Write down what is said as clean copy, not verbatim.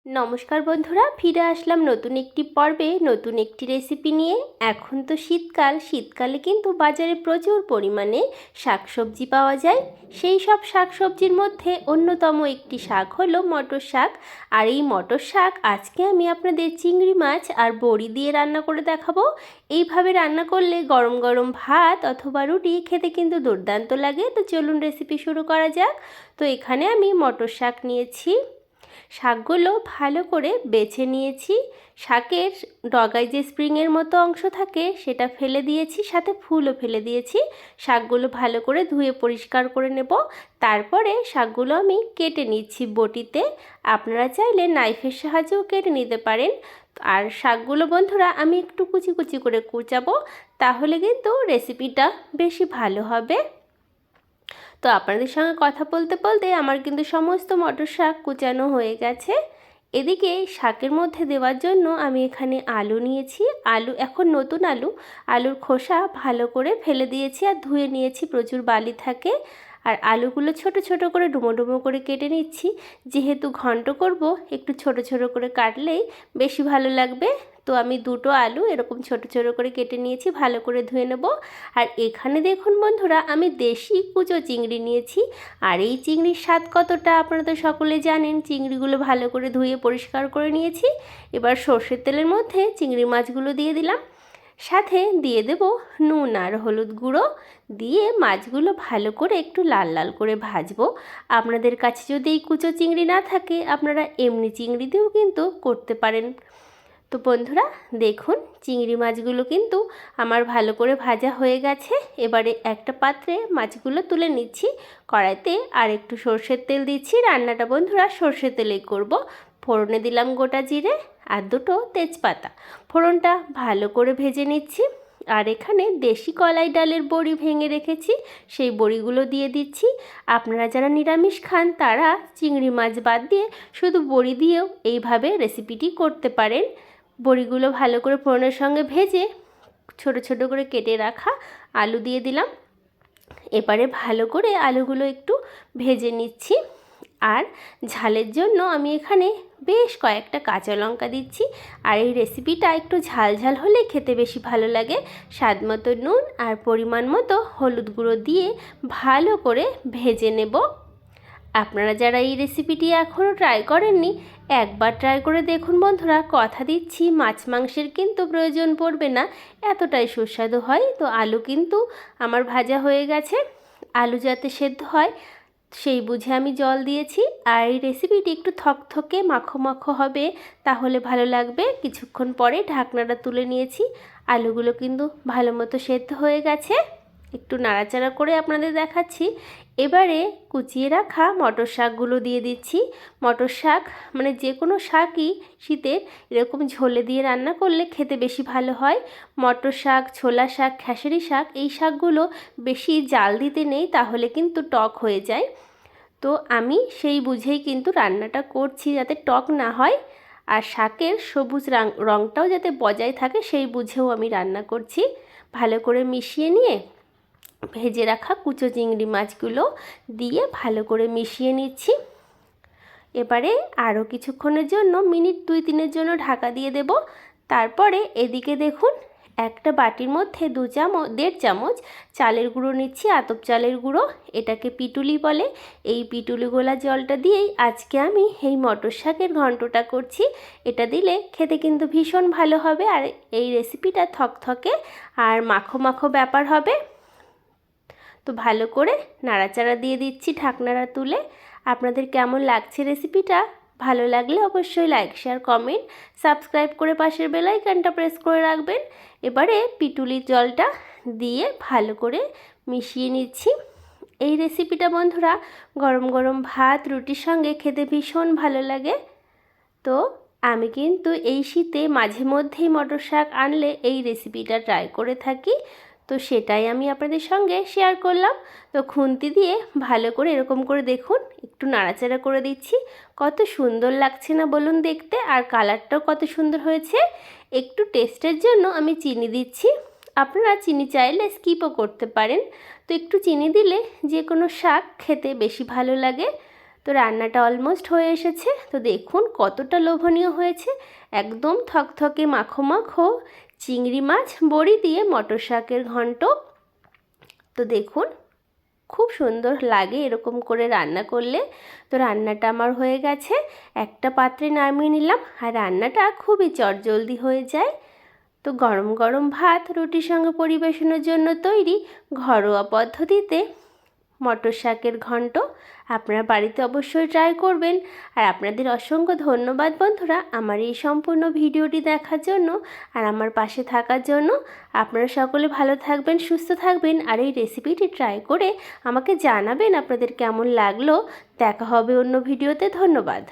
নমস্কার বন্ধুরা, ফিরে আসলাম নতুন একটি পর্বে নতুন একটি রেসিপি নিয়ে। এখন তো শীতকালে কিন্তু বাজারে প্রচুর পরিমাণে শাকসবজি পাওয়া যায়। সেই সব শাকসবজির মধ্যে অন্যতম একটি শাক হলো মটর শাক। আর এই মটর শাক আজকে আমি আপনাদের চিংড়ি মাছ আর বড়ি দিয়ে রান্না করে দেখাবো। এইভাবে রান্না করলে গরম গরম ভাত অথবা রুটি খেতে কিন্তু দুর্দান্ত লাগে। তো চলুন রেসিপি শুরু করা যাক। তো এখানে আমি মটর শাক নিয়েছি। শাকগুলো ভালো করে বেছে নিয়েছি। শাকের ডগায় যে স্প্রিংয়ের মতো অংশ থাকে সেটা ফেলে দিয়েছি, সাথে ফুলও ফেলে দিয়েছি। শাকগুলো ভালো করে ধুয়ে পরিষ্কার করে নেব। তারপরে শাকগুলো আমি কেটে নিচ্ছি বটিতে। আপনারা চাইলে নাইফের সাহায্যেও কেটে নিতে পারেন। আর শাকগুলো বন্ধুরা আমি একটু কুচি কুচি করে কুচাবো, তাহলে কিন্তু রেসিপিটা বেশি ভালো হবে। তো আপনাদের সঙ্গে কথা বলতে বলতে আমার কিন্তু সমস্ত মটর শাক কুচানো হয়ে গেছে। এদিকে শাকের মধ্যে দেওয়ার জন্য আমি এখানে আলু নিয়েছি। আলু এখন নতুন আলুর খোসা ভালো করে ফেলে দিয়েছি আর ধুয়ে নিয়েছি, প্রচুর বালি থাকে। আর আলুগুলো ছোট ছোট করে ডুমো ডুমো করে কেটে নিচ্ছি। যেহেতু ঘন্ট করব, একটু ছোট ছোট করে কাটলেই বেশি ভালো লাগবে। তো আমি দুটো আলু এরকম ছোট ছোট করে কেটে নিয়েছি, ভালো করে ধুয়ে নেব। আর এখানে দেখুন বন্ধুরা, আমি দেশি কুচো চিংড়ি নিয়েছি। আর এই চিংড়ির স্বাদ কতটা আপনারা তো সকলে জানেন। চিংড়িগুলো ভালো করে ধুয়ে পরিষ্কার করে নিয়েছি। এবার সর্ষের তেলের মধ্যে চিংড়ি মাছগুলো দিয়ে দিলাম, সাথে দিয়ে দেব নুন আর হলুদ গুঁড়ো। দিয়ে মাছগুলো ভালো করে একটু লাল লাল করে ভাজবো। আপনাদের কাছে যদি এই কুচো চিংড়ি না থাকে, আপনারা এমনি চিংড়ি দিয়েও কিন্তু করতে পারেন। তো বন্ধুরা দেখুন, চিংড়ি মাছগুলো কিন্তু আমার ভালো করে ভাজা হয়ে গেছে। এবারে একটা পাত্রে মাছগুলো তুলে নিচ্ছি। কড়াইতে আর একটু সর্ষের তেল দিচ্ছি। রান্নাটা বন্ধুরা সর্ষের তেলেই করব। ফোড়নে দিলাম গোটা জিরে আর দুটো তেজপাতা। ফোড়নটা ভালো করে ভেজে নিচ্ছি। আর এখানে দেশি কলাই ডালের বড়ি ভেঙে রেখেছি, সেই বড়িগুলো দিয়ে দিচ্ছি। আপনারা যারা নিরামিষ খান তারা চিংড়ি মাছ বাদ দিয়ে শুধু বড়ি দিয়েও এইভাবে রেসিপিটি করতে পারেন। বড়িগুলো ভালো করে ফোড়নের সঙ্গে ভেজে ছোট ছোট করে কেটে রাখা আলু দিয়ে দিলাম। এবারে ভালো করে আলুগুলো একটু ভেজে নিচ্ছি। আর ঝালের জন্য আমি এখানে বেশ কয়েকটা কাঁচা লঙ্কা দিচ্ছি। আর এই রেসিপিটা একটু ঝাল ঝাল হলে খেতে বেশি ভালো লাগে। স্বাদ মতো নুন আর পরিমাণ মতো হলুদ গুঁড়ো দিয়ে ভালো করে ভেজে নেব। আপনারা যারা এই রেসিপিটি এখনও ট্রাই করেননি, একবার ট্রাই করে দেখুন বন্ধুরা। কথা দিচ্ছি মাছ মাংসের কিন্তু প্রয়োজন পড়বে না, এতটাই সুস্বাদু হয়। তো আলু কিন্তু আমার ভাজা হয়ে গেছে। আলু যাতে সেদ্ধ হয় সেই বুঝে আমি জল দিয়েছি। আর এই রেসিপিটি একটু থকথকে মাখো মাখো হবে, তাহলে ভালো লাগবে। কিছুক্ষণ পরে ঢাকনাটা তুলে নিয়েছি। আলুগুলো কিন্তু ভালো মতো সেদ্ধ হয়ে গেছে। একটু নাড়াচাড়া করে আপনাদের দেখাচ্ছি। এবারে কুচিয়ে রাখা মটর শাকগুলো দিয়ে দিচ্ছি। মটর শাক মানে যে কোনো শাকই শীতের এরকম ঝোলে দিয়ে রান্না করলে খেতে বেশি ভালো হয়। মটর শাক, ছোলা শাক, খেসারি শাক, এই শাকগুলো বেশি জাল দিতে নেই, তাহলে কিন্তু টক হয়ে যায়। তো আমি সেই বুঝেই কিন্তু রান্নাটা করছি, যাতে টক না হয় আর শাকের সবুজ রঙটাও যাতে বজায় থাকে, সেই বুঝেও আমি রান্না করছি। ভালো করে মিশিয়ে নিয়ে ভেজে রাখা কুচো চিংড়ি মাছগুলো দিয়ে ভালো করে মিশিয়ে নিচ্ছি। এবারে আরও কিছুক্ষণের জন্য মিনিট 2-3-এর জন্য ঢাকা দিয়ে দেব। তারপরে এদিকে দেখুন, একটা বাটির মধ্যে 1.5 চামচ চালের গুঁড়ো নিচ্ছি, আতপ চালের গুঁড়ো। এটাকে পিটুলি বলে। এই পিটুলি গোলা জলটা দিয়েই আজকে আমি এই মটর শাকের ঘন্টটা করছি। এটা দিলে খেতে কিন্তু ভীষণ ভালো হবে। আর এই রেসিপিটা থকথকে আর মাখো মাখো ব্যাপার হবে। তো ভালো করে নাড়াচাড়া দিয়ে দিচ্ছি ঢাকনাটা তুলে। আপনাদের কেমন লাগছে রেসিপিটা? ভালো লাগলে অবশ্যই লাইক, শেয়ার, কমেন্ট, সাবস্ক্রাইব করে পাশের বেল আইকনটা প্রেস করে রাখবেন। এবারে পিটুলির জলটা দিয়ে ভালো করে মিশিয়ে নিচ্ছি। এই রেসিপিটা বন্ধুরা গরম গরম ভাত রুটির সঙ্গে খেতে ভীষণ ভালো লাগে। তো আমি কিন্তু এই শীতে মাঝে মধ্যেই মটর শাক আনলে এই রেসিপিটা ট্রাই করে থাকি। তো সেটাই আমি আপনাদের সঙ্গে শেয়ার করলাম। তো খুন্তি দিয়ে ভালো করে এরকম করে দেখুন, একটু নাড়াচাড়া করে দিচ্ছি। কত সুন্দর লাগছে না বলুন দেখতে, আর কালারটাও কত সুন্দর হয়েছে। একটু টেস্টের জন্য আমি চিনি দিচ্ছি। আপনারা চিনি চাইলে স্কিপও করতে পারেন। তো একটু চিনি দিলে যে কোনো শাক খেতে বেশি ভালো লাগে। তো তো রান্নাটা অলমোস্ট হয়ে এসেছে। তো দেখুন কতটা লোভনীয় হয়েছে, একদম থকথকে মাখো মাখো চিংড়ি মাছ বড়ি দিয়ে মটর শাকের ঘন্ট। তো দেখুন খুব সুন্দর লাগে এরকম করে রান্না করলে। তো রান্নাটা আমার হয়ে গেছে, একটা পাত্রে নামিয়ে নিলাম। আর রান্নাটা খুবই চটজলদি হয়ে যায়। তো গরম গরম ভাত রুটির সঙ্গে পরিবেশনের জন্য তৈরি ঘরোয়া পদ্ধতিতে মটর শাকের ঘন্ট। আপনারা বাড়িতে অবশ্যই ট্রাই করবেন। আর আপনাদের অসংখ্য ধন্যবাদ বন্ধুরা আমার এই সম্পূর্ণ ভিডিওটি দেখার জন্য আর আমার পাশে থাকার জন্য। আপনারা সকলে ভালো থাকবেন, সুস্থ থাকবেন, আর এই রেসিপিটি ট্রাই করে আমাকে জানাবেন আপনাদের কেমন লাগলো। দেখা হবে অন্য ভিডিওতে। ধন্যবাদ।